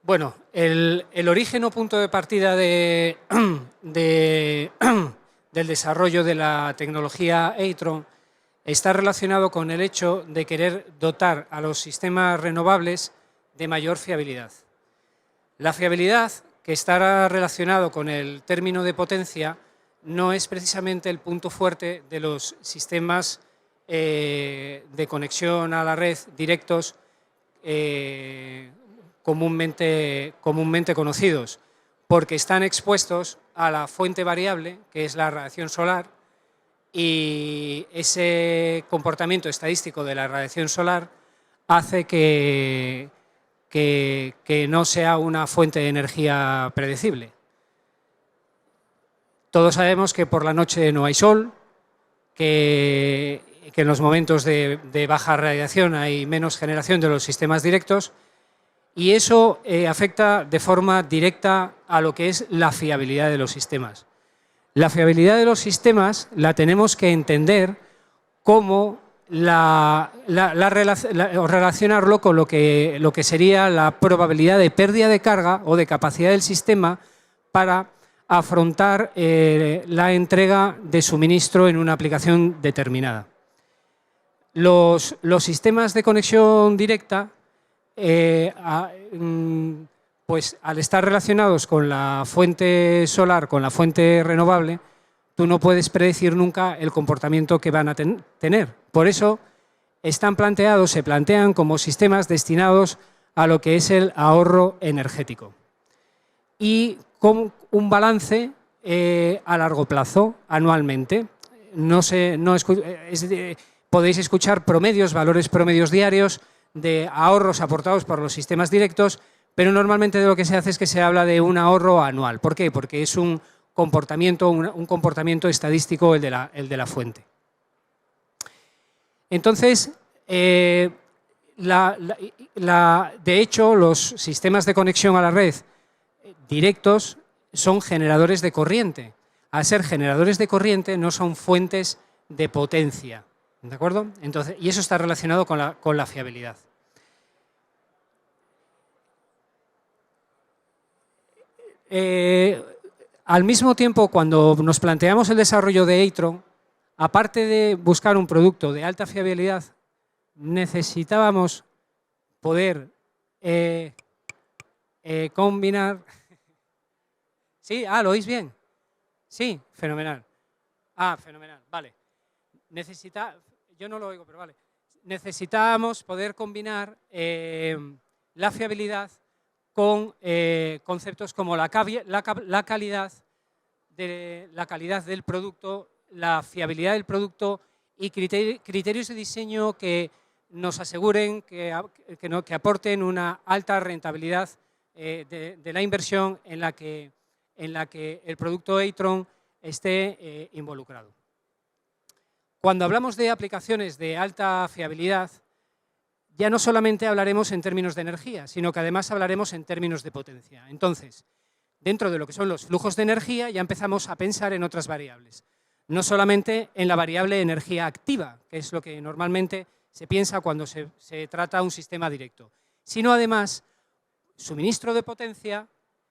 Bueno, el origen o punto de partida del desarrollo de la tecnología Eitron está relacionado con el hecho de querer dotar a los sistemas renovables de mayor fiabilidad. La fiabilidad, que estará relacionado con el término de potencia, no es precisamente el punto fuerte de los sistemas de conexión a la red directos comúnmente conocidos, porque están expuestos a la fuente variable, que es la radiación solar, y ese comportamiento estadístico de la radiación solar hace que no sea una fuente de energía predecible. Todos sabemos que por la noche no hay sol, que en los momentos de baja radiación hay menos generación de los sistemas directos, y eso afecta de forma directa a lo que es la fiabilidad de los sistemas. La fiabilidad de los sistemas la tenemos que entender como relacionarlo con lo que sería la probabilidad de pérdida de carga o de capacidad del sistema para afrontar la entrega de suministro en una aplicación determinada. Los sistemas de conexión directa, pues al estar relacionados con la fuente solar, con la fuente renovable, tú no puedes predecir nunca el comportamiento que van a tener. Por eso se plantean como sistemas destinados a lo que es el ahorro energético y con un balance a largo plazo, anualmente. Podéis escuchar valores promedios diarios de ahorros aportados por los sistemas directos, pero normalmente de lo que se hace es que se habla de un ahorro anual. ¿Por qué? Porque es un comportamiento estadístico el de la fuente. Entonces, de hecho, los sistemas de conexión a la red directos son generadores de corriente. Al ser generadores de corriente no son fuentes de potencia, ¿de acuerdo? Entonces, y eso está relacionado con la fiabilidad. Al mismo tiempo, cuando nos planteamos el desarrollo de Eitron, aparte de buscar un producto de alta fiabilidad, necesitábamos poder combinar... ¿Sí? ¿Lo oís bien? Sí, fenomenal. Fenomenal, vale. Yo no lo oigo, pero vale. Necesitábamos poder combinar la fiabilidad con conceptos como la calidad del producto, la fiabilidad del producto y criterios de diseño que nos aseguren que aporten una alta rentabilidad de la inversión en la que el producto Eitron esté involucrado. Cuando hablamos de aplicaciones de alta fiabilidad, ya no solamente hablaremos en términos de energía, sino que además hablaremos en términos de potencia. Entonces, dentro de lo que son los flujos de energía, ya empezamos a pensar en otras variables. No solamente en la variable energía activa, que es lo que normalmente se piensa cuando se trata un sistema directo, sino además suministro de potencia,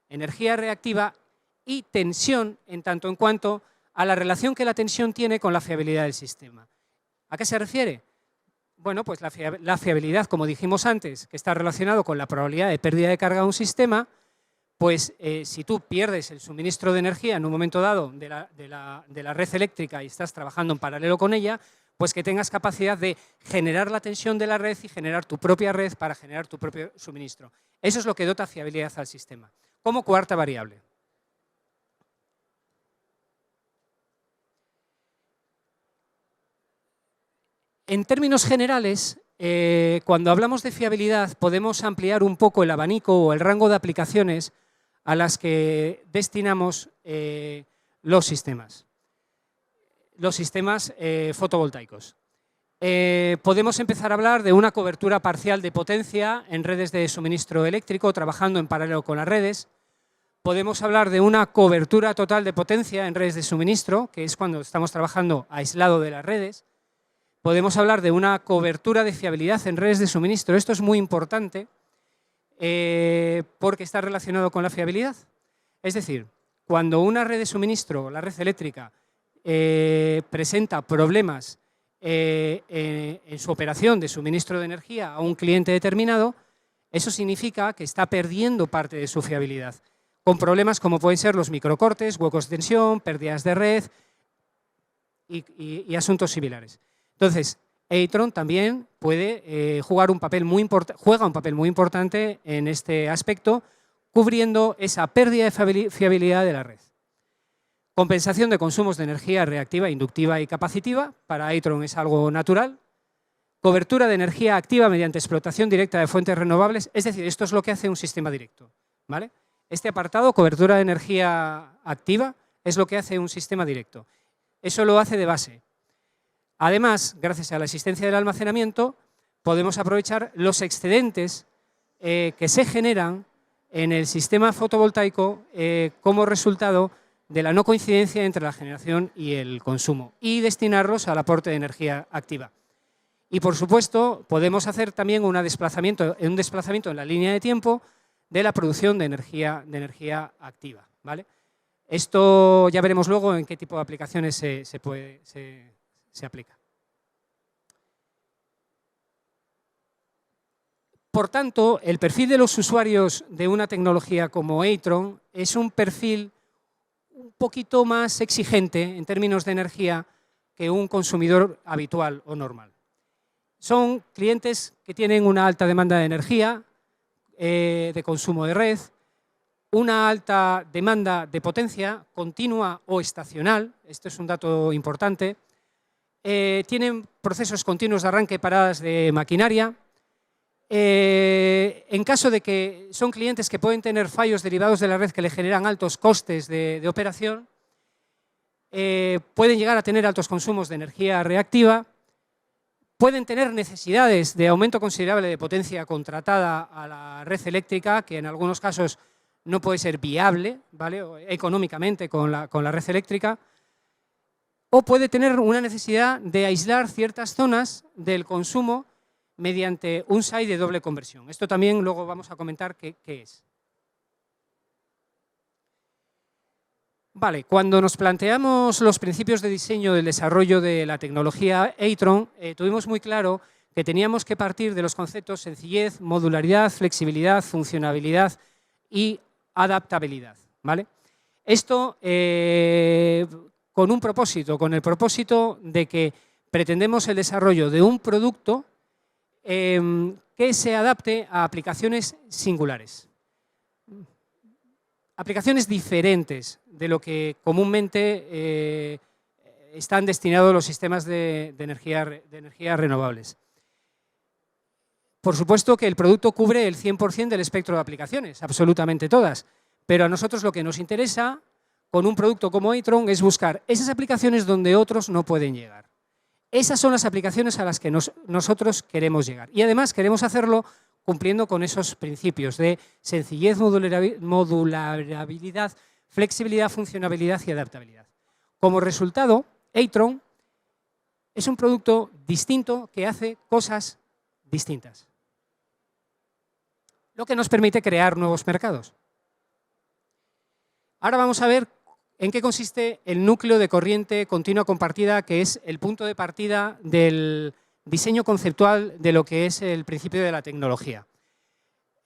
energía reactiva y tensión, en tanto en cuanto a la relación que la tensión tiene con la fiabilidad del sistema. ¿A qué se refiere? Bueno, pues la fiabilidad, como dijimos antes, que está relacionado con la probabilidad de pérdida de carga de un sistema, pues si tú pierdes el suministro de energía en un momento dado de la red eléctrica y estás trabajando en paralelo con ella, pues que tengas capacidad de generar la tensión de la red y generar tu propia red para generar tu propio suministro. Eso es lo que dota fiabilidad al sistema. Como cuarta variable. En términos generales, cuando hablamos de fiabilidad, podemos ampliar un poco el abanico o el rango de aplicaciones a las que destinamos los sistemas fotovoltaicos. Podemos empezar a hablar de una cobertura parcial de potencia en redes de suministro eléctrico, trabajando en paralelo con las redes. Podemos hablar de una cobertura total de potencia en redes de suministro, que es cuando estamos trabajando aislado de las redes. Podemos hablar de una cobertura de fiabilidad en redes de suministro. Esto es muy importante porque está relacionado con la fiabilidad. Es decir, cuando una red de suministro, la red eléctrica, presenta problemas en su operación de suministro de energía a un cliente determinado, eso significa que está perdiendo parte de su fiabilidad, con problemas como pueden ser los microcortes, huecos de tensión, pérdidas de red y asuntos similares. Entonces, Eitron también puede juega un papel muy importante en este aspecto, cubriendo esa pérdida de fiabilidad de la red. Compensación de consumos de energía reactiva, inductiva y capacitiva. Para Eitron es algo natural. Cobertura de energía activa mediante explotación directa de fuentes renovables. Es decir, esto es lo que hace un sistema directo, ¿vale? Este apartado, cobertura de energía activa, es lo que hace un sistema directo. Eso lo hace de base. Además, gracias a la existencia del almacenamiento, podemos aprovechar los excedentes que se generan en el sistema fotovoltaico como resultado de la no coincidencia entre la generación y el consumo y destinarlos al aporte de energía activa. Y, por supuesto, podemos hacer también un desplazamiento en la línea de tiempo de la producción de energía activa, ¿vale? Esto ya veremos luego en qué tipo de aplicaciones se aplica. Por tanto, el perfil de los usuarios de una tecnología como Eitron es un perfil un poquito más exigente en términos de energía que un consumidor habitual o normal. Son clientes que tienen una alta demanda de energía, de consumo de red, una alta demanda de potencia continua o estacional, esto es un dato importante, tienen procesos continuos de arranque y paradas de maquinaria. En caso de que son clientes que pueden tener fallos derivados de la red que le generan altos costes de operación, pueden llegar a tener altos consumos de energía reactiva, pueden tener necesidades de aumento considerable de potencia contratada a la red eléctrica, que en algunos casos no puede ser viable, ¿vale?, económicamente con la red eléctrica, o puede tener una necesidad de aislar ciertas zonas del consumo mediante un SAI de doble conversión. Esto también luego vamos a comentar qué es. Vale, cuando nos planteamos los principios de diseño del desarrollo de la tecnología Eitron, tuvimos muy claro que teníamos que partir de los conceptos sencillez, modularidad, flexibilidad, funcionabilidad y adaptabilidad, ¿vale? Esto con el propósito de que pretendemos el desarrollo de un producto que se adapte a aplicaciones singulares, aplicaciones diferentes de lo que comúnmente están destinados los sistemas de energía renovables. Por supuesto que el producto cubre el 100% del espectro de aplicaciones, absolutamente todas, pero a nosotros lo que nos interesa con un producto como Eitron es buscar esas aplicaciones donde otros no pueden llegar. Esas son las aplicaciones a las que nosotros queremos llegar. Y además queremos hacerlo cumpliendo con esos principios de sencillez, modulabilidad, flexibilidad, funcionabilidad y adaptabilidad. Como resultado, Eitron es un producto distinto que hace cosas distintas, lo que nos permite crear nuevos mercados. Ahora vamos a ver en qué consiste el núcleo de corriente continua compartida, que es el punto de partida del diseño conceptual de lo que es el principio de la tecnología.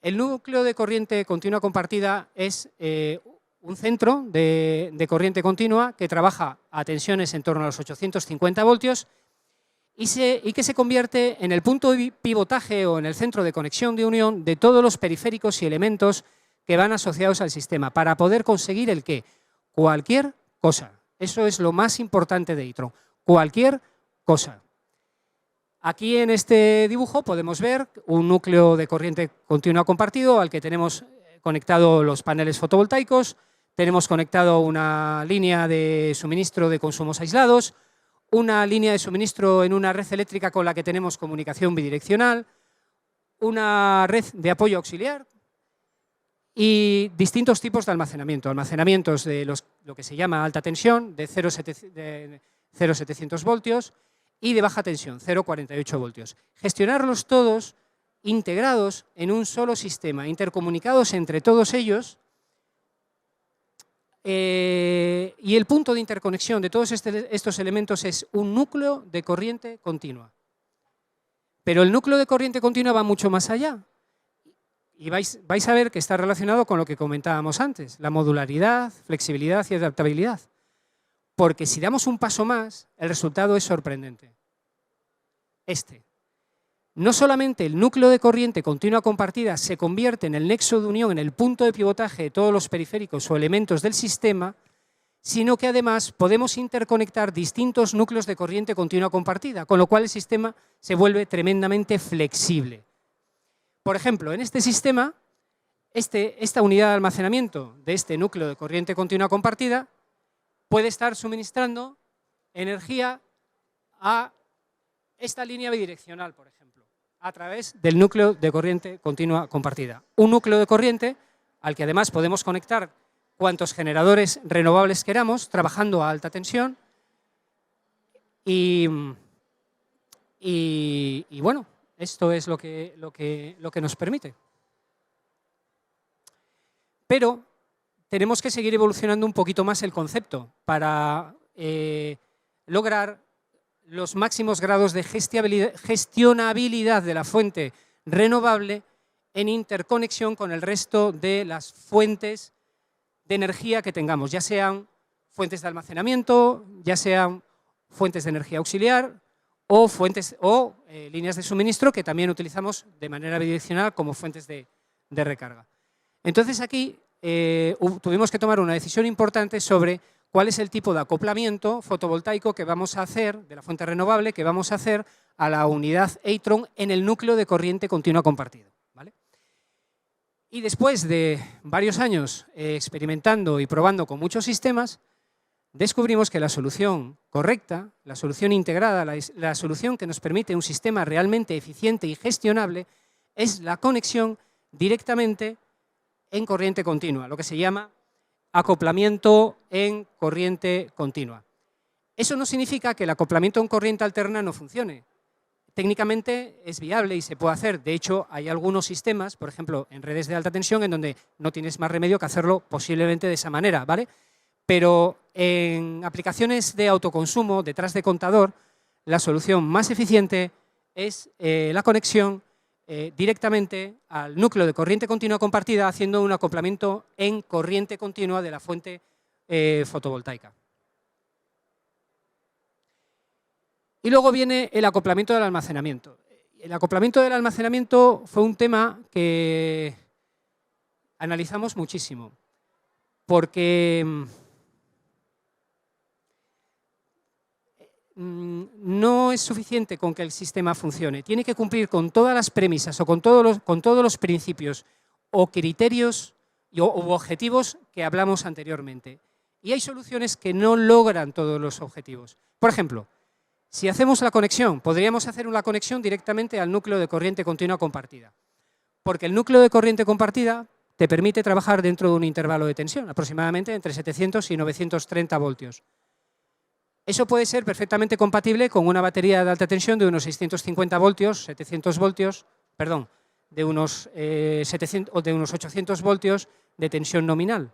El núcleo de corriente continua compartida es un centro de corriente continua que trabaja a tensiones en torno a los 850 voltios y que se convierte en el punto de pivotaje o en el centro de conexión de unión de todos los periféricos y elementos que van asociados al sistema para poder conseguir el qué. Cualquier cosa. Eso es lo más importante de Eitron. Cualquier cosa. Aquí en este dibujo podemos ver un núcleo de corriente continua compartido al que tenemos conectado los paneles fotovoltaicos, tenemos conectado una línea de suministro de consumos aislados, una línea de suministro en una red eléctrica con la que tenemos comunicación bidireccional, una red de apoyo auxiliar y distintos tipos de almacenamiento. Almacenamientos de lo que se llama alta tensión, de 0,700 voltios, y de baja tensión, 0,48 voltios. Gestionarlos todos integrados en un solo sistema, intercomunicados entre todos ellos, y el punto de interconexión de todos estos elementos es un núcleo de corriente continua. Pero el núcleo de corriente continua va mucho más allá. Y vais a ver que está relacionado con lo que comentábamos antes, la modularidad, flexibilidad y adaptabilidad. Porque si damos un paso más, el resultado es sorprendente. No solamente el núcleo de corriente continua compartida se convierte en el nexo de unión, en el punto de pivotaje de todos los periféricos o elementos del sistema, sino que además podemos interconectar distintos núcleos de corriente continua compartida, con lo cual el sistema se vuelve tremendamente flexible. Por ejemplo, en este sistema, esta unidad de almacenamiento de este núcleo de corriente continua compartida puede estar suministrando energía a esta línea bidireccional, por ejemplo, a través del núcleo de corriente continua compartida. Un núcleo de corriente al que además podemos conectar cuantos generadores renovables queramos, trabajando a alta tensión y bueno, esto es lo que nos permite. Pero tenemos que seguir evolucionando un poquito más el concepto para lograr los máximos grados de gestionabilidad de la fuente renovable en interconexión con el resto de las fuentes de energía que tengamos, ya sean fuentes de almacenamiento, ya sean fuentes de energía auxiliar o líneas de suministro que también utilizamos de manera bidireccional como fuentes de recarga. Entonces aquí tuvimos que tomar una decisión importante sobre cuál es el tipo de acoplamiento fotovoltaico que vamos a hacer, de la fuente renovable, que vamos a hacer a la unidad Eitron en el núcleo de corriente continua compartido, ¿vale? Y después de varios años experimentando y probando con muchos sistemas, descubrimos que la solución correcta, la solución integrada, la solución que nos permite un sistema realmente eficiente y gestionable es la conexión directamente en corriente continua, lo que se llama acoplamiento en corriente continua. Eso no significa que el acoplamiento en corriente alterna no funcione. Técnicamente es viable y se puede hacer. De hecho, hay algunos sistemas, por ejemplo, en redes de alta tensión, en donde no tienes más remedio que hacerlo posiblemente de esa manera, ¿vale? Pero en aplicaciones de autoconsumo, detrás de contador, la solución más eficiente es la conexión directamente al núcleo de corriente continua compartida, haciendo un acoplamiento en corriente continua de la fuente fotovoltaica. Y luego viene el acoplamiento del almacenamiento. El acoplamiento del almacenamiento fue un tema que analizamos muchísimo, porque no es suficiente con que el sistema funcione. Tiene que cumplir con todas las premisas o con todos los principios o criterios u objetivos que hablamos anteriormente. Y hay soluciones que no logran todos los objetivos. Por ejemplo, si hacemos la conexión, podríamos hacer una conexión directamente al núcleo de corriente continua compartida. Porque el núcleo de corriente compartida te permite trabajar dentro de un intervalo de tensión, aproximadamente entre 700 y 930 voltios. Eso puede ser perfectamente compatible con una batería de alta tensión de unos 650 voltios, 700 voltios, perdón, de unos 800 voltios de tensión nominal.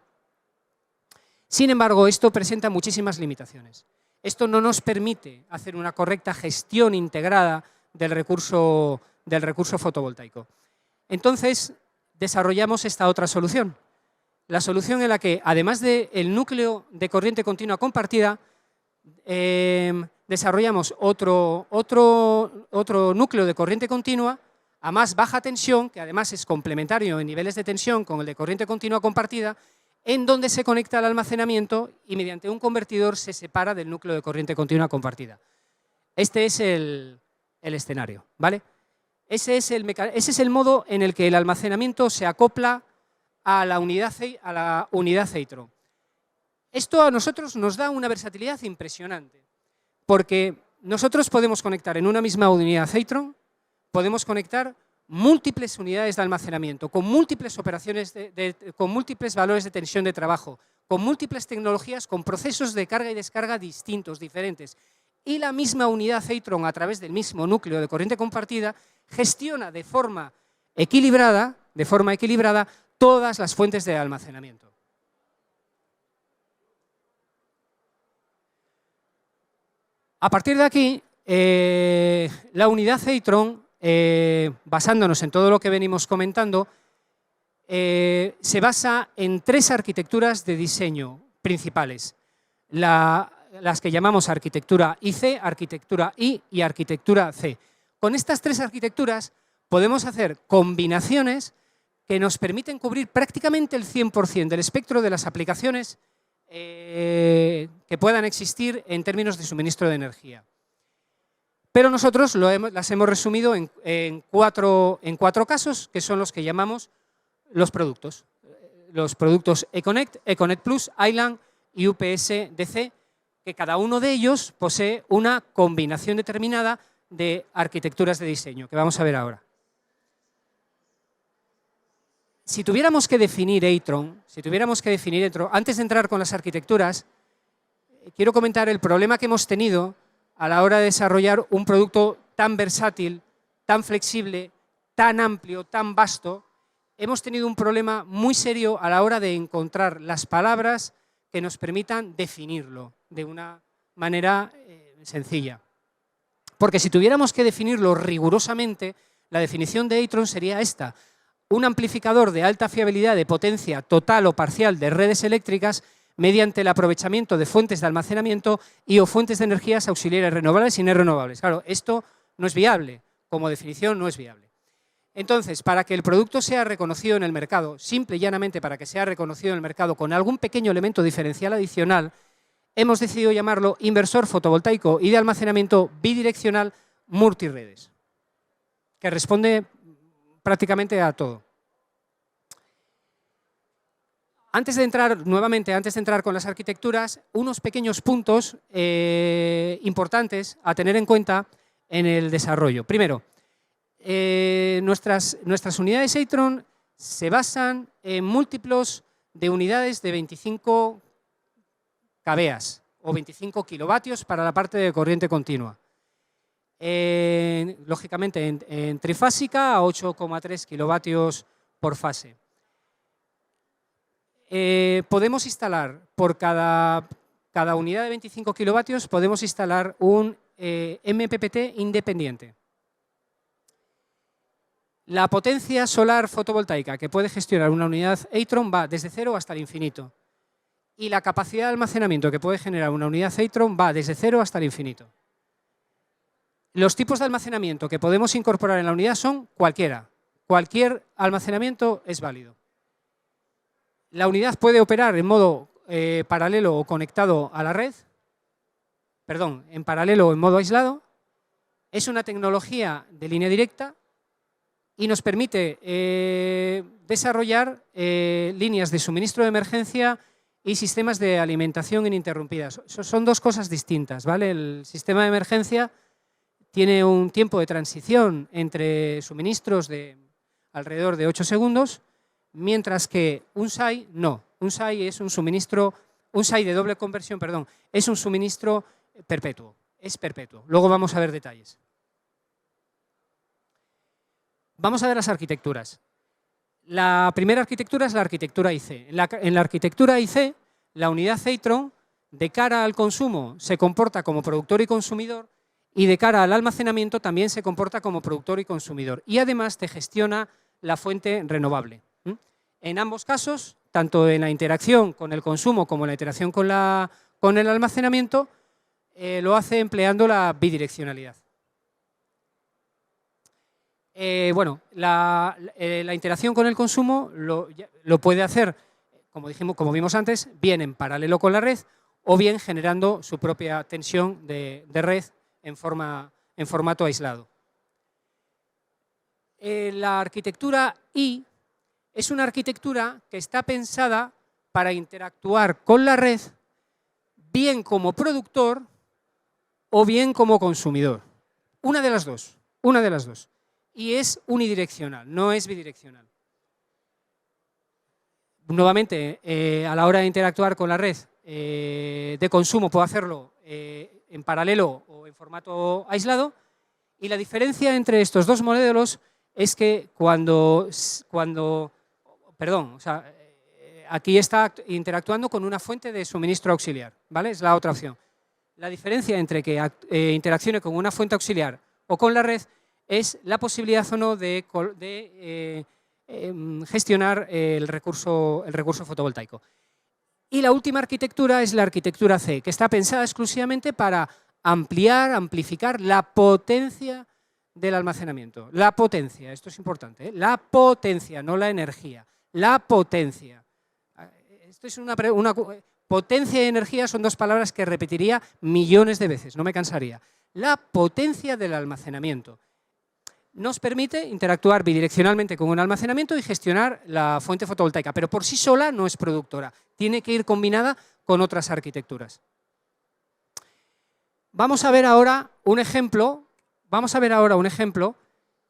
Sin embargo, esto presenta muchísimas limitaciones. Esto no nos permite hacer una correcta gestión integrada del recurso fotovoltaico. Entonces, desarrollamos esta otra solución. La solución en la que, además del núcleo de corriente continua compartida, desarrollamos otro núcleo de corriente continua a más baja tensión, que además es complementario en niveles de tensión con el de corriente continua compartida, en donde se conecta al almacenamiento y mediante un convertidor se separa del núcleo de corriente continua compartida. Este es el escenario, ¿vale? Ese es el modo en el que el almacenamiento se acopla a la unidad Eitron. Esto a nosotros nos da una versatilidad impresionante, porque nosotros podemos conectar en una misma unidad Eitron, podemos conectar múltiples unidades de almacenamiento, con múltiples operaciones, con múltiples valores de tensión de trabajo, con múltiples tecnologías, con procesos de carga y descarga distintos, diferentes. Y la misma unidad Eitron, a través del mismo núcleo de corriente compartida, gestiona de forma equilibrada, de forma equilibrada, todas las fuentes de almacenamiento. A partir de aquí, la unidad Eitron, basándonos en todo lo que venimos comentando, se basa en 3 arquitecturas de diseño principales. Las que llamamos arquitectura IC, arquitectura I y arquitectura C. Con estas 3 arquitecturas podemos hacer combinaciones que nos permiten cubrir prácticamente el 100% del espectro de las aplicaciones que puedan existir en términos de suministro de energía. Pero nosotros las hemos resumido en cuatro casos, que son los que llamamos los productos. Los productos Econnect, Econnect Plus, Island y UPS-DC, que cada uno de ellos posee una combinación determinada de arquitecturas de diseño, que vamos a ver ahora. Si tuviéramos que definir Eitron, antes de entrar con las arquitecturas, quiero comentar el problema que hemos tenido a la hora de desarrollar un producto tan versátil, tan flexible, tan amplio, tan vasto. Hemos tenido un problema muy serio a la hora de encontrar las palabras que nos permitan definirlo de una manera sencilla. Porque si tuviéramos que definirlo rigurosamente, la definición de Eitron sería esta: un amplificador de alta fiabilidad de potencia total o parcial de redes eléctricas mediante el aprovechamiento de fuentes de almacenamiento y o fuentes de energías auxiliares renovables y no renovables. Claro, esto no es viable, como definición no es viable. Entonces, para que el producto sea reconocido en el mercado, simple y llanamente para que sea reconocido en el mercado con algún pequeño elemento diferencial adicional, hemos decidido llamarlo inversor fotovoltaico y de almacenamiento bidireccional multiredes, que responde prácticamente a todo. Antes de entrar con las arquitecturas, unos pequeños puntos importantes a tener en cuenta en el desarrollo. Primero, nuestras unidades Eitron se basan en múltiplos de unidades de 25 kVA o 25 kilovatios para la parte de corriente continua. Lógicamente en trifásica a 8,3 kilovatios por fase. Podemos instalar por cada unidad de 25 kilovatios, podemos instalar un MPPT independiente. La potencia solar fotovoltaica que puede gestionar una unidad Eitron va desde 0 hasta el infinito. Y la capacidad de almacenamiento que puede generar una unidad Eitron va desde 0 hasta el infinito. Los tipos de almacenamiento que podemos incorporar en la unidad son cualquiera. Cualquier almacenamiento es válido. La unidad puede operar en modo paralelo o conectado a la red, en paralelo o en modo aislado. Es una tecnología de línea directa y nos permite desarrollar líneas de suministro de emergencia y sistemas de alimentación ininterrumpidas. Son dos cosas distintas, ¿vale? El sistema de emergencia tiene un tiempo de transición entre suministros de alrededor de 8 segundos, mientras que un SAI no. Un SAI es un suministro, un SAI de doble conversión, es un suministro perpetuo, es perpetuo. Luego vamos a ver detalles. Vamos a ver las arquitecturas. La primera arquitectura es la arquitectura IC. En la arquitectura IC, la unidad Eitron, de cara al consumo, se comporta como productor y consumidor, y de cara al almacenamiento también se comporta como productor y consumidor. Y además te gestiona la fuente renovable. En ambos casos, tanto en la interacción con el consumo como en la interacción con el almacenamiento, lo hace empleando la bidireccionalidad. La interacción con el consumo lo puede hacer, como vimos antes, bien en paralelo con la red o bien generando su propia tensión de red en formato aislado. La arquitectura I es una arquitectura que está pensada para interactuar con la red bien como productor o bien como consumidor. Una de las dos. Y es unidireccional, no es bidireccional. Nuevamente, a la hora de interactuar con la red de consumo puedo hacerlo en paralelo o en formato aislado, y la diferencia entre estos dos modelos es que perdón, o sea, aquí está interactuando con una fuente de suministro auxiliar, ¿vale? Es la otra opción. La diferencia entre que interaccione con una fuente auxiliar o con la red es la posibilidad o no de gestionar el recurso fotovoltaico. Y la última arquitectura es la arquitectura C, que está pensada exclusivamente para amplificar la potencia del almacenamiento. La potencia, esto es importante, ¿eh? La potencia, no la energía, la potencia. Esto es potencia y energía son dos palabras que repetiría millones de veces, no me cansaría. La potencia del almacenamiento nos permite interactuar bidireccionalmente con un almacenamiento y gestionar la fuente fotovoltaica, pero por sí sola no es productora, tiene que ir combinada con otras arquitecturas. Vamos a ver ahora un ejemplo,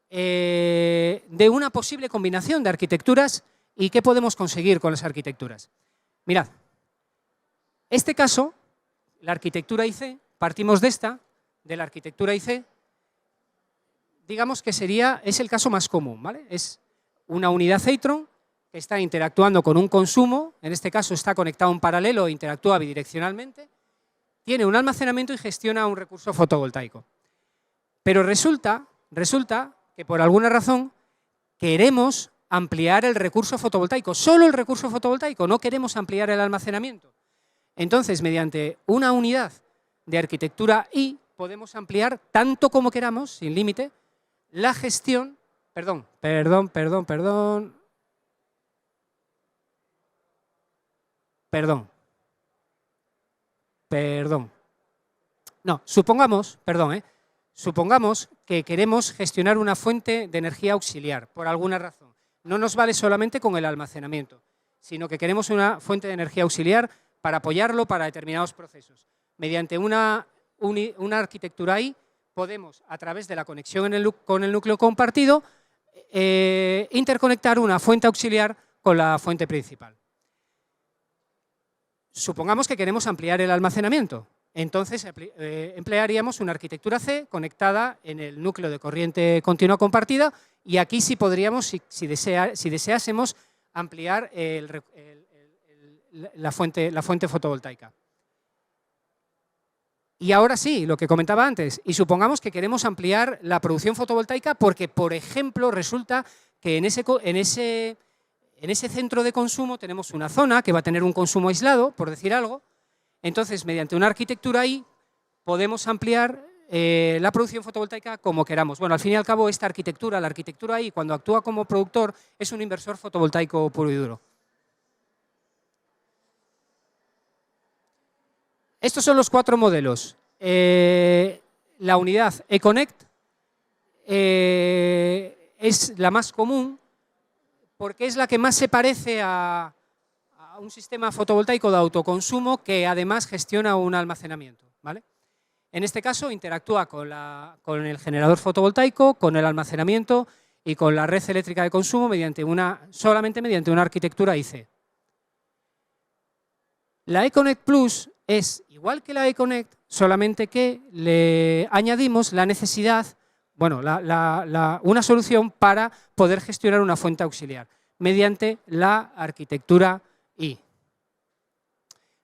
de una posible combinación de arquitecturas y qué podemos conseguir con las arquitecturas. Mirad, este caso, la arquitectura IC, partimos de la arquitectura IC, digamos que es el caso más común, ¿vale? Es una unidad Zeitron que está interactuando con un consumo, en este caso está conectado en paralelo e interactúa bidireccionalmente, tiene un almacenamiento y gestiona un recurso fotovoltaico. Pero resulta que por alguna razón queremos ampliar el recurso fotovoltaico, solo el recurso fotovoltaico, no queremos ampliar el almacenamiento. Entonces, mediante una unidad de arquitectura I, podemos ampliar tanto como queramos, sin límite, la gestión, perdón. No, supongamos que queremos gestionar una fuente de energía auxiliar, por alguna razón. No nos vale solamente con el almacenamiento, sino que queremos una fuente de energía auxiliar para apoyarlo para determinados procesos. Mediante una arquitectura I, podemos, a través de la conexión con el núcleo compartido, interconectar una fuente auxiliar con la fuente principal. Supongamos que queremos ampliar el almacenamiento. Entonces, emplearíamos una arquitectura C conectada en el núcleo de corriente continua compartida y aquí sí podríamos, si deseásemos, ampliar la fuente fotovoltaica. Y ahora sí, lo que comentaba antes, y supongamos que queremos ampliar la producción fotovoltaica porque, por ejemplo, resulta que en ese centro de consumo tenemos una zona que va a tener un consumo aislado, por decir algo. Entonces, mediante una arquitectura I, podemos ampliar la producción fotovoltaica como queramos. Bueno, al fin y al cabo, esta arquitectura, la arquitectura I, cuando actúa como productor, es un inversor fotovoltaico puro y duro. Estos son los 4 modelos. La unidad eConnect es la más común porque es la que más se parece a un sistema fotovoltaico de autoconsumo que además gestiona un almacenamiento, ¿vale? En este caso interactúa con el generador fotovoltaico, con el almacenamiento y con la red eléctrica de consumo solamente mediante una arquitectura IC. La eConnect Plus es igual que la eConnect, solamente que le añadimos la necesidad, bueno, una solución para poder gestionar una fuente auxiliar mediante la arquitectura I.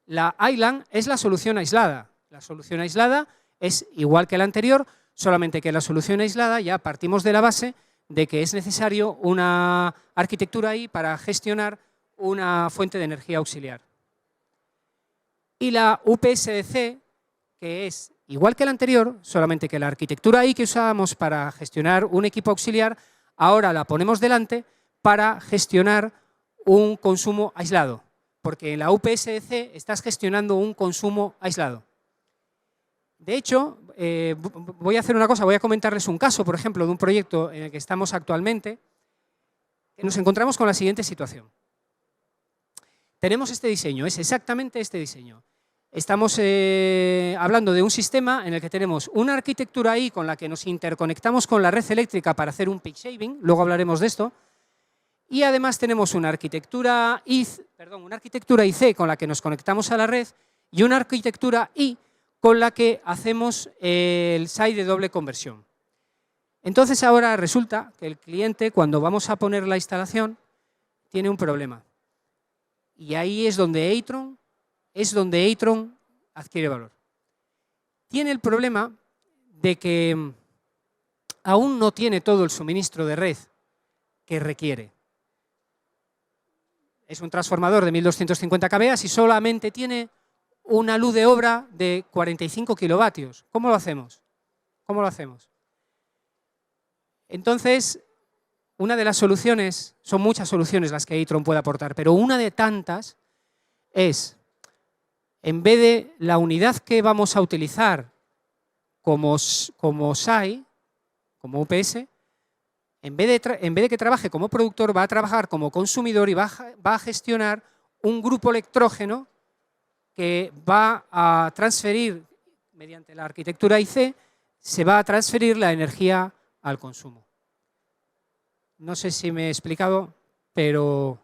La Island es la solución aislada. La solución aislada es igual que la anterior, solamente que la solución aislada ya partimos de la base de que es necesario una arquitectura I para gestionar una fuente de energía auxiliar. Y la UPS-DC, que es igual que la anterior, solamente que la arquitectura I que usábamos para gestionar un equipo auxiliar, ahora la ponemos delante para gestionar un consumo aislado, porque en la UPS-DC estás gestionando un consumo aislado. De hecho, voy a hacer una cosa, voy a comentarles un caso, por ejemplo, de un proyecto en el que estamos actualmente, que nos encontramos con la siguiente situación. Tenemos este diseño, es exactamente este diseño. Estamos hablando de un sistema en el que tenemos una arquitectura I con la que nos interconectamos con la red eléctrica para hacer un peak shaving, luego hablaremos de esto, y además tenemos una arquitectura IC con la que nos conectamos a la red y una arquitectura I con la que hacemos el SAI de doble conversión. Entonces ahora resulta que el cliente, cuando vamos a poner la instalación, tiene un problema. Y ahí es donde Eitron adquiere valor. Tiene el problema de que aún no tiene todo el suministro de red que requiere. Es un transformador de 1250 kVA y solamente tiene una luz de obra de 45 kilovatios. ¿Cómo lo hacemos? ¿Cómo lo hacemos? Entonces, una de las soluciones, son muchas soluciones las que Eitron puede aportar, pero una de tantas es, en vez de la unidad que vamos a utilizar como SAI, como UPS, en vez de que trabaje como productor, va a trabajar como consumidor y va a gestionar un grupo electrógeno que va a transferir, mediante la arquitectura IC, se va a transferir la energía al consumo. No sé si me he explicado, pero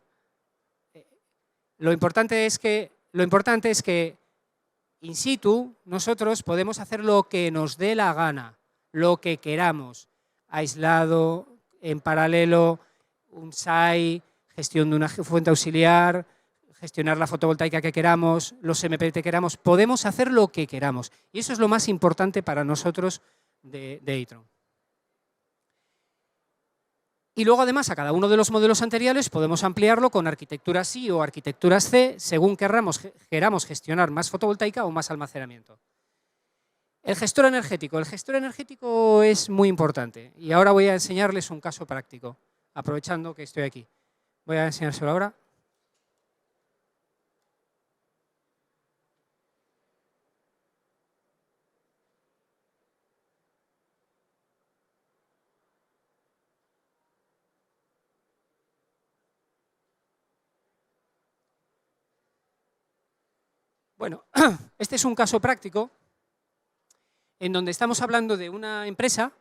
lo importante es que in situ nosotros podemos hacer lo que nos dé la gana, lo que queramos, aislado, en paralelo, un SAI, gestión de una fuente auxiliar, gestionar la fotovoltaica que queramos, los MPPT que queramos, podemos hacer lo que queramos. Y eso es lo más importante para nosotros de Eitron. Y luego, además, a cada uno de los modelos anteriores podemos ampliarlo con arquitecturas I o arquitecturas C, según queramos gestionar más fotovoltaica o más almacenamiento. El gestor energético. El gestor energético es muy importante y ahora voy a enseñarles un caso práctico, aprovechando que estoy aquí. Voy a enseñárselo ahora. Bueno, este es un caso práctico en donde estamos hablando de una empresa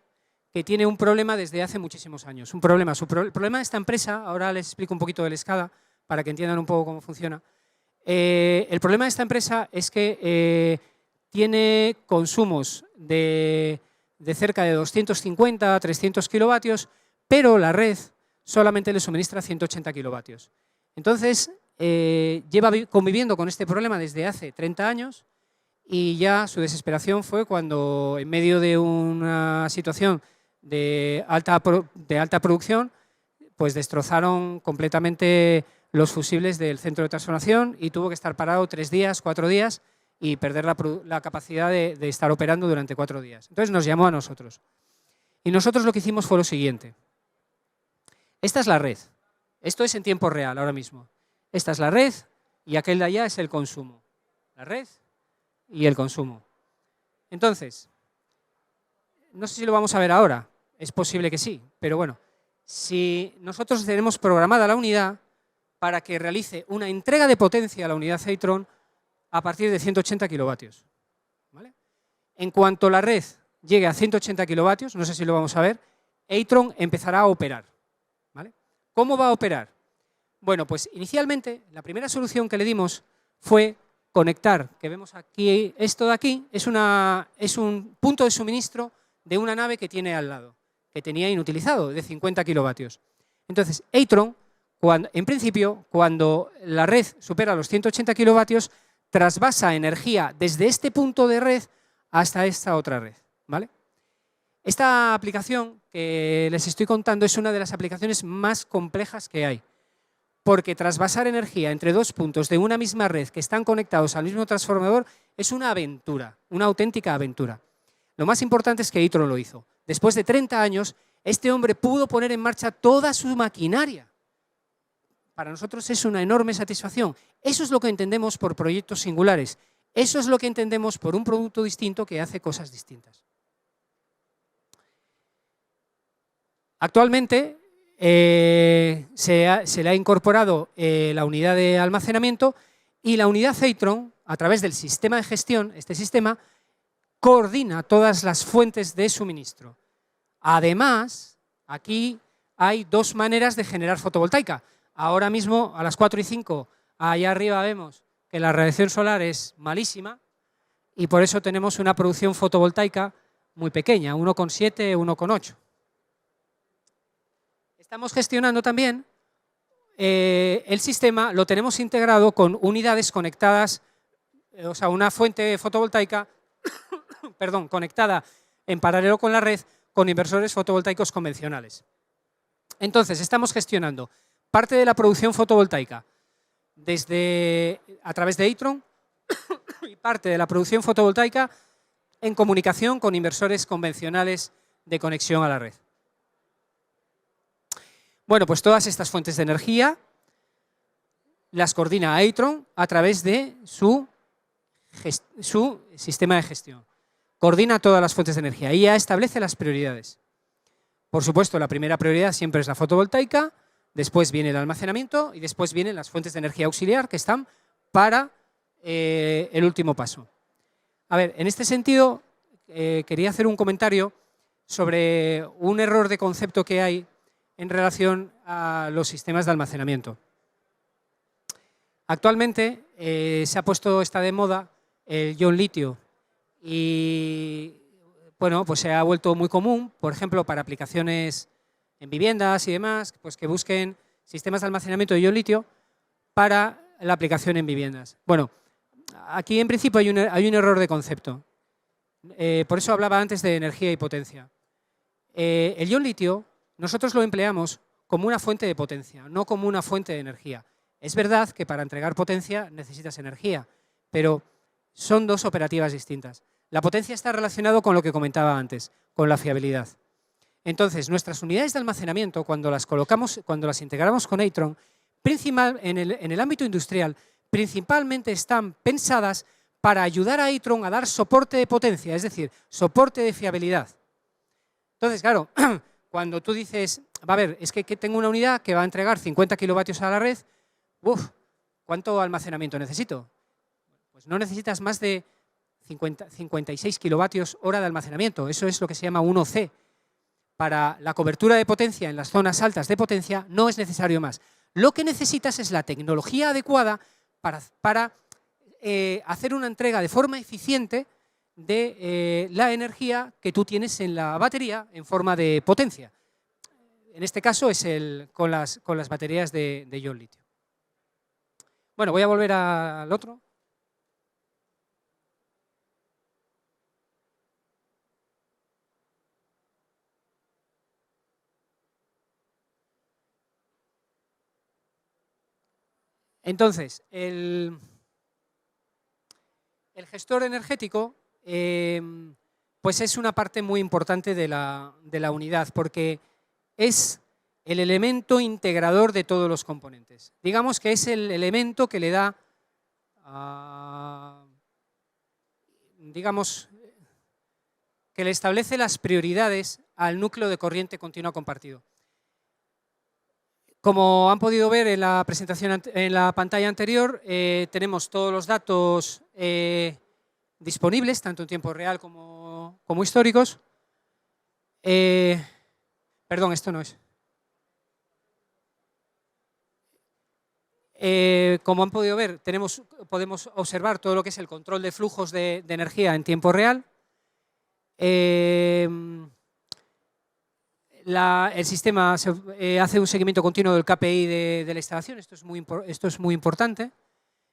que tiene un problema desde hace muchísimos años. El problema de esta empresa, ahora les explico un poquito de la escala para que entiendan un poco cómo funciona. El problema de esta empresa es que tiene consumos de cerca de 250 a 300 kilovatios, pero la red solamente le suministra 180 kilovatios. Entonces, lleva conviviendo con este problema desde hace 30 años y ya su desesperación fue cuando, en medio de una situación de alta producción, pues destrozaron completamente los fusibles del centro de transformación y tuvo que estar parado 3 días, 4 días y perder la capacidad de estar operando durante 4 días. Entonces nos llamó a nosotros. Y nosotros lo que hicimos fue lo siguiente. Esta es la red. Esto es en tiempo real ahora mismo. Esta es la red y aquel de allá es el consumo. La red y el consumo. Entonces, no sé si lo vamos a ver ahora. Es posible que sí, pero bueno. Si nosotros tenemos programada la unidad para que realice una entrega de potencia a la unidad Eitron a partir de 180 kilovatios. ¿Vale? En cuanto la red llegue a 180 kilovatios, no sé si lo vamos a ver, Eitron empezará a operar. ¿Vale? ¿Cómo va a operar? Bueno, pues inicialmente la primera solución que le dimos fue conectar, que vemos aquí, esto de aquí, es un punto de suministro de una nave que tiene al lado, que tenía inutilizado, de 50 kilovatios. Entonces, Eitron, en principio, cuando la red supera los 180 kilovatios, trasvasa energía desde este punto de red hasta esta otra red. ¿Vale? Esta aplicación que les estoy contando es una de las aplicaciones más complejas que hay, porque trasvasar energía entre dos puntos de una misma red que están conectados al mismo transformador es una aventura, una auténtica aventura. Lo más importante es que Eitron lo hizo. Después de 30 años, este hombre pudo poner en marcha toda su maquinaria. Para nosotros es una enorme satisfacción. Eso es lo que entendemos por proyectos singulares. Eso es lo que entendemos por un producto distinto que hace cosas distintas. Actualmente se le ha incorporado la unidad de almacenamiento y la unidad Eitron, a través del sistema de gestión, este sistema coordina todas las fuentes de suministro. Además, aquí hay 2 maneras de generar fotovoltaica. Ahora mismo, a las 4:05, allá arriba vemos que la radiación solar es malísima y por eso tenemos una producción fotovoltaica muy pequeña, 1,7, 1,8. estamos gestionando también el sistema, lo tenemos integrado con unidades conectadas, o sea, una fuente fotovoltaica perdón, conectada en paralelo con la red con inversores fotovoltaicos convencionales. Entonces, estamos gestionando parte de la producción fotovoltaica a través de Eitron y parte de la producción fotovoltaica en comunicación con inversores convencionales de conexión a la red. Bueno, pues todas estas fuentes de energía las coordina Eitron a través de su sistema de gestión. Coordina todas las fuentes de energía y ya establece las prioridades. Por supuesto, la primera prioridad siempre es la fotovoltaica, después viene el almacenamiento y después vienen las fuentes de energía auxiliar que están para el último paso. A ver, en este sentido, quería hacer un comentario sobre un error de concepto que hay en relación a los sistemas de almacenamiento. Actualmente está de moda el ion litio y bueno, pues se ha vuelto muy común, por ejemplo, para aplicaciones en viviendas y demás, pues que busquen sistemas de almacenamiento de ion litio para la aplicación en viviendas. Bueno, aquí en principio hay un error de concepto. Por eso hablaba antes de energía y potencia. El ion litio nosotros lo empleamos como una fuente de potencia, no como una fuente de energía. Es verdad que para entregar potencia necesitas energía, pero son dos operativas distintas. La potencia está relacionada con lo que comentaba antes, con la fiabilidad. Entonces, nuestras unidades de almacenamiento, cuando las integramos con Eitron, en el ámbito industrial, principalmente están pensadas para ayudar a Eitron a dar soporte de potencia, es decir, soporte de fiabilidad. Entonces, claro, cuando tú dices, va a ver, es que tengo una unidad que va a entregar 50 kilovatios a la red, ¿cuánto almacenamiento necesito? Pues no necesitas más de 56 kilovatios hora de almacenamiento. Eso es lo que se llama 1C. Para la cobertura de potencia en las zonas altas de potencia no es necesario más. Lo que necesitas es la tecnología adecuada para hacer una entrega de forma eficiente de la energía que tú tienes en la batería en forma de potencia. En este caso es con las baterías de ion litio. Bueno, voy a volver al otro. Entonces, el gestor energético pues es una parte muy importante de la unidad porque es el elemento integrador de todos los componentes. Digamos que es el elemento que le da, digamos, que le establece las prioridades al núcleo de corriente continua compartido. Como han podido ver en la presentación, en la pantalla anterior, tenemos todos los datos disponibles, tanto en tiempo real como históricos. Perdón, esto no es. Como han podido ver, podemos observar todo lo que es el control de flujos de energía en tiempo real. El sistema hace un seguimiento continuo del KPI de la instalación. Esto es muy importante.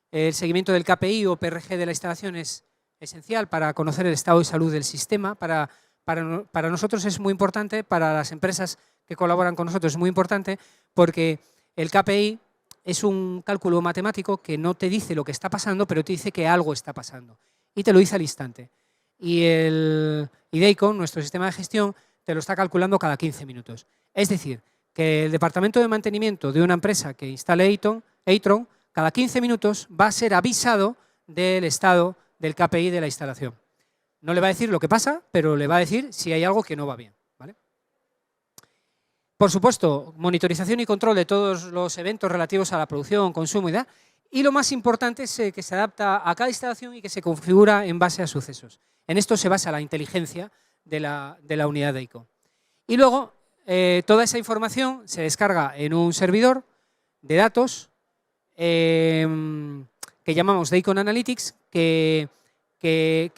El seguimiento del KPI o PRG de la instalación es esencial para conocer el estado de salud del sistema. Para nosotros es muy importante, para las empresas que colaboran con nosotros es muy importante porque el KPI es un cálculo matemático que no te dice lo que está pasando, pero te dice que algo está pasando y te lo dice al instante. Y DAECON, nuestro sistema de gestión, te lo está calculando cada 15 minutos. Es decir, que el departamento de mantenimiento de una empresa que instale Eitron, cada 15 minutos va a ser avisado del estado del KPI de la instalación. No le va a decir lo que pasa, pero le va a decir si hay algo que no va bien, ¿vale? Por supuesto, monitorización y control de todos los eventos relativos a la producción, consumo y tal. Y lo más importante es que se adapta a cada instalación y que se configura en base a sucesos. En esto se basa la inteligencia de la unidad DAECON. Y luego, toda esa información se descarga en un servidor de datos que llamamos DAECON Analytics, que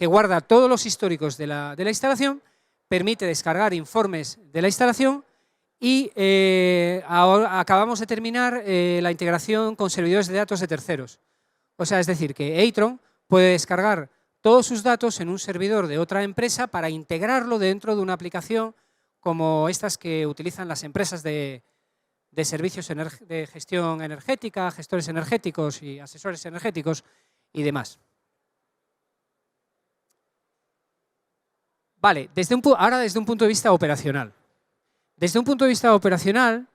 guarda todos los históricos de la instalación, permite descargar informes de la instalación Y ahora acabamos de terminar la integración con servidores de datos de terceros. O sea, es decir, que Eitron puede descargar todos sus datos en un servidor de otra empresa para integrarlo dentro de una aplicación como estas que utilizan las empresas de servicios de gestión energética, gestores energéticos y asesores energéticos y demás. Vale, ahora desde un punto de vista operacional. Desde un punto de vista operacional,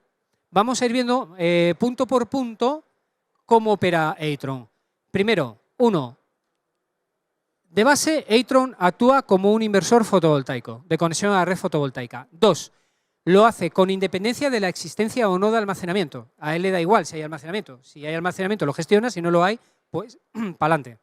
vamos a ir viendo punto por punto cómo opera Eitron. Primero, de base, Eitron actúa como un inversor fotovoltaico, de conexión a la red fotovoltaica. 2, lo hace con independencia de la existencia o no de almacenamiento. A él le da igual si hay almacenamiento. Si hay almacenamiento lo gestiona, si no lo hay, pues para adelante.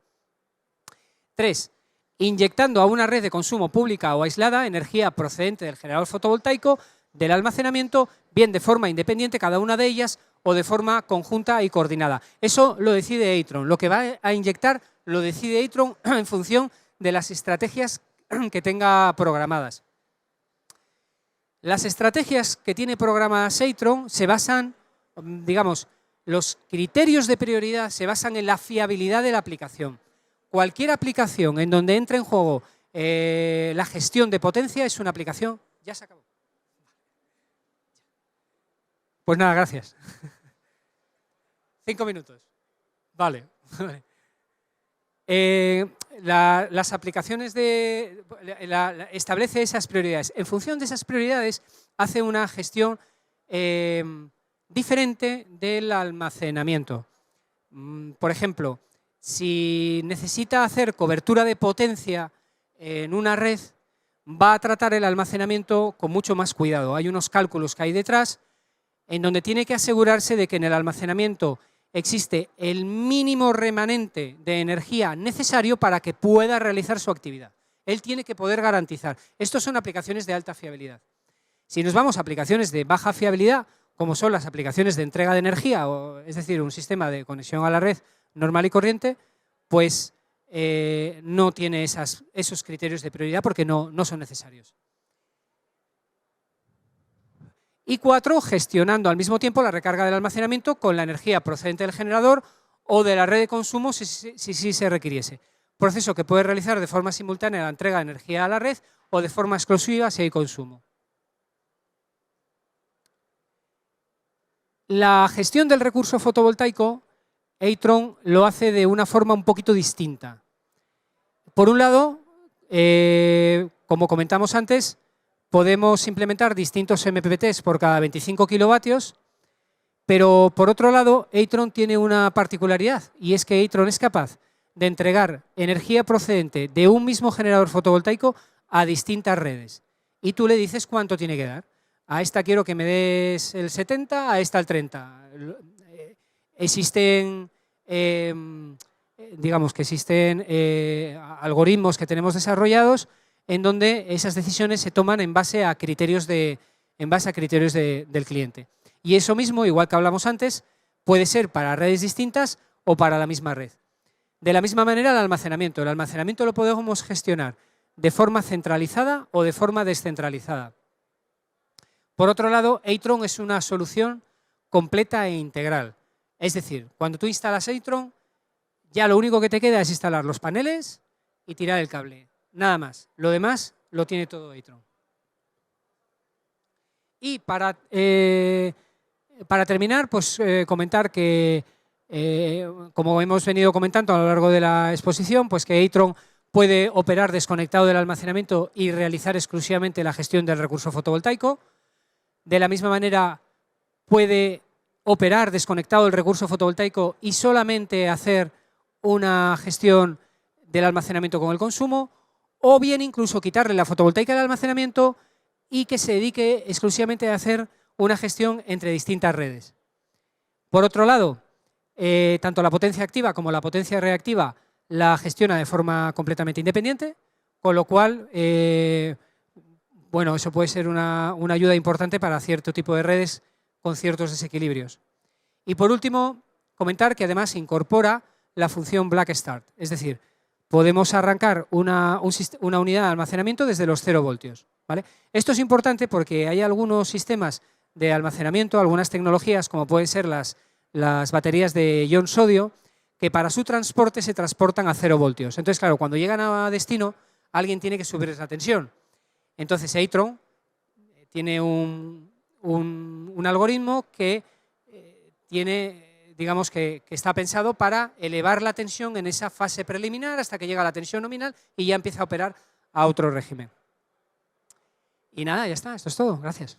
3, inyectando a una red de consumo pública o aislada energía procedente del generador fotovoltaico, del almacenamiento, bien de forma independiente cada una de ellas o de forma conjunta y coordinada. Eso lo decide Eitron. Lo que va a inyectar lo decide Eitron en función de las estrategias que tenga programadas. Las estrategias que tiene programadas Eitron se basan, digamos, los criterios de prioridad se basan en la fiabilidad de la aplicación. Cualquier aplicación en donde entre en juego la gestión de potencia es una aplicación. Ya se acabó. Pues nada, gracias. 5 minutos. Vale. Las aplicaciones establece esas prioridades. En función de esas prioridades hace una gestión diferente del almacenamiento. Por ejemplo, si necesita hacer cobertura de potencia en una red, va a tratar el almacenamiento con mucho más cuidado. Hay unos cálculos que hay detrás en donde tiene que asegurarse de que en el almacenamiento existe el mínimo remanente de energía necesario para que pueda realizar su actividad. Él tiene que poder garantizar. Estos son aplicaciones de alta fiabilidad. Si nos vamos a aplicaciones de baja fiabilidad, como son las aplicaciones de entrega de energía, es decir, un sistema de conexión a la red normal y corriente, pues no tiene esos criterios de prioridad porque no son necesarios. Y 4, gestionando al mismo tiempo la recarga del almacenamiento con la energía procedente del generador o de la red de consumo si se requiriese. Proceso que puede realizar de forma simultánea la entrega de energía a la red o de forma exclusiva si hay consumo. La gestión del recurso fotovoltaico, Eitron lo hace de una forma un poquito distinta. Por un lado, como comentamos antes, podemos implementar distintos MPPTs por cada 25 kilovatios, pero por otro lado, Eitron tiene una particularidad y es que Eitron es capaz de entregar energía procedente de un mismo generador fotovoltaico a distintas redes. Y tú le dices cuánto tiene que dar. A esta quiero que me des el 70, a esta el 30. Existen, digamos que existen algoritmos que tenemos desarrollados en donde esas decisiones se toman en base a criterios del cliente. Y eso mismo, igual que hablamos antes, puede ser para redes distintas o para la misma red. De la misma manera, el almacenamiento. El almacenamiento lo podemos gestionar de forma centralizada o de forma descentralizada. Por otro lado, Eitron es una solución completa e integral. Es decir, cuando tú instalas Eitron, ya lo único que te queda es instalar los paneles y tirar el cable. Nada más. Lo demás lo tiene todo Eitron. Y para terminar, pues comentar que, como hemos venido comentando a lo largo de la exposición, pues que Eitron puede operar desconectado del almacenamiento y realizar exclusivamente la gestión del recurso fotovoltaico. De la misma manera, puede operar desconectado del recurso fotovoltaico y solamente hacer una gestión del almacenamiento con el consumo, o bien incluso quitarle la fotovoltaica del almacenamiento y que se dedique exclusivamente a hacer una gestión entre distintas redes. Por otro lado, tanto la potencia activa como la potencia reactiva la gestiona de forma completamente independiente, con lo cual, bueno, eso puede ser una ayuda importante para cierto tipo de redes con ciertos desequilibrios. Y por último, comentar que además incorpora la función Black Start, es decir, podemos arrancar una unidad de almacenamiento desde los 0 voltios. ¿Vale? Esto es importante porque hay algunos sistemas de almacenamiento, algunas tecnologías como pueden ser las baterías de ion sodio, que para su transporte se transportan a 0 voltios. Entonces, claro, cuando llegan a destino, alguien tiene que subirles la tensión. Entonces, Eitron tiene un algoritmo que digamos que está pensado para elevar la tensión en esa fase preliminar hasta que llega a la tensión nominal y ya empieza a operar a otro régimen. Y nada, ya está, esto es todo. Gracias.